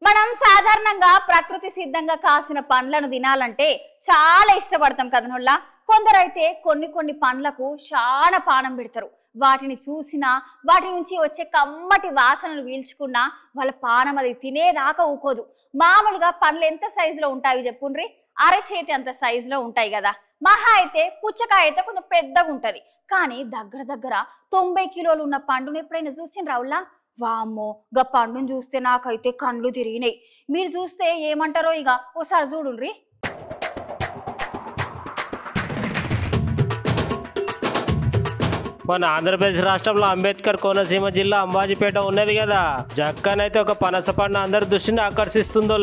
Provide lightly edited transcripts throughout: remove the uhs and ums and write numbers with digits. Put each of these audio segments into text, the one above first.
మనం సాధారణంగా ప్రకృతి సిద్ధంగా కాసిన పండ్లను తినాలంటే చాలా ఇష్టపడతాం కదనుల్లా. కొందరైతే కొన్ని పండ్లకు చాలా పానం పెడతారు. వాటిని చూసినా వాటి నుంచి వచ్చే కమ్మటి వాసనలు పీల్చుకున్నా వాళ్ళ పానం అది తినేదాకా ఊకోదు. మామూలుగా పండ్లు ఎంత సైజులో ఉంటాయి చెప్పుండ్రి? అరచేతి అంత సైజులో ఉంటాయి కదా. మహా అయితే పుచ్చకాయ అయితే కొంచెం పెద్దగా ఉంటది. కానీ దగ్గర 90 కిలోలు ఉన్న పండును ఎప్పుడైనా చూసిన రావులా? వామ్మో, గా పండును చూస్తే నాకైతే కండ్లు తిరిగినాయి. మీరు చూస్తే ఏమంటారో ఇక ఓసారి చూడుండ్రి. మన ఆంధ్రప్రదేశ్ రాష్ట్రంలో అంబేద్కర్ కోనసీమ జిల్లా అంబాజీపేట ఉన్నది కదా. జక్కనైతే ఒక పనస పండు అందరి దృష్టిని ఆకర్షిస్తుందో.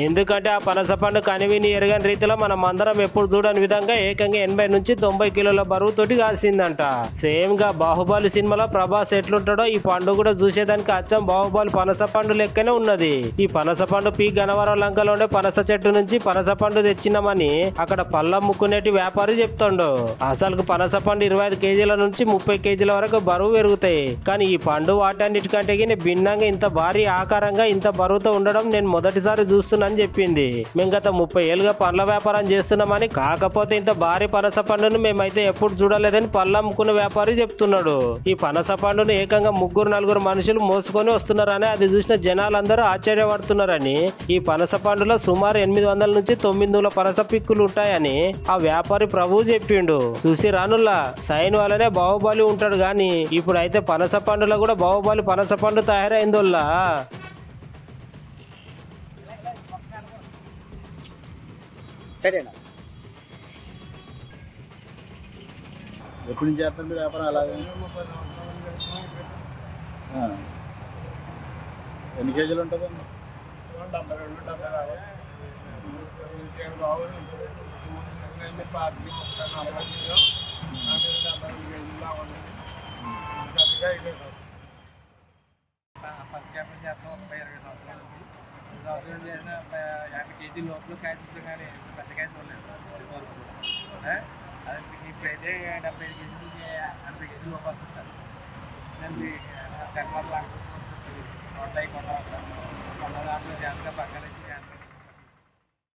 ఎందుకంటే ఆ పనస పండు కనివిని ఎరగని రీతిలో మనం అందరం ఎప్పుడు చూడని విధంగా ఏకంగా 80 నుంచి 90 కిలోల బరువుతోటి కాసిందంట. సేమ్ గా బాహుబలి సినిమాలో ప్రభాస్ ఎట్లుంటాడో ఈ పండు కూడా చూసేదానికి అచ్చం బాహుబలి పనస పండు లెక్కనే ఉన్నది. ఈ పనస పండు పి గనవరం లంకలో ఉండే పనస చెట్టు నుంచి పనస పండు తెచ్చినామని అక్కడ పళ్ళ ముక్కునేటి వ్యాపారి చెప్తాడు. అసలు పనస పండు 25 కేజీల నుంచి 30 కేజీల వరకు బరువు పెరుగుతాయి. కానీ ఈ పండు వాటన్నిటికంటే భిన్నంగా ఇంత భారీ ఆకారంగా ఇంత బరువుతో ఉండడం నేను మొదటిసారి చూస్తున్నానని చెప్పింది. మేము గత 30 ఏళ్ళుగా పండ్ల వ్యాపారం చేస్తున్నామని, కాకపోతే ఇంత భారీ పనస పండును మేమైతే ఎప్పుడు చూడలేదని పళ్ళ అమ్ముకున్న వ్యాపారి చెప్తున్నాడు. ఈ పనస పండును ఏకంగా 3-4 మనుషులు మోసుకొని వస్తున్నారని, అది చూసిన జనాలందరూ ఆశ్చర్యపడుతున్నారని, ఈ పనస పండులో సుమారు 800 నుంచి 900 పనస పిక్కులు ఉంటాయని ఆ వ్యాపారి ప్రభు చెప్పిండు. చూసి రానుల్లా సైన్ వల్లనే బాహుబలి ఉంటాడు గాని ఇప్పుడైతే పనస పండులో కూడా బాహుబలి పనస పండు తయారైందోల్లా. ఎప్పుడు నుంచి చేస్తాను వ్యాపారం అలాగే? ఎన్ని కేజీలు ఉంటుందండి? ఫస్ట్ చేపలు చేస్తాం 30-20 సంవత్సరాల నుంచి. 20 సంవత్సరాలు చేసిన 50 కేజీల లోపల కాయ చూసాం కానీ పెద్ద కాయ చూడలేదు. అది ఇప్పుడైతే 75 కేజీల నుంచి 80 కేజీల లోపల వస్తుంది సార్. దాన్ని తెల్లవారు లాగా నోట్లయి కొండ దాంట్లో చేస్తా పక్కన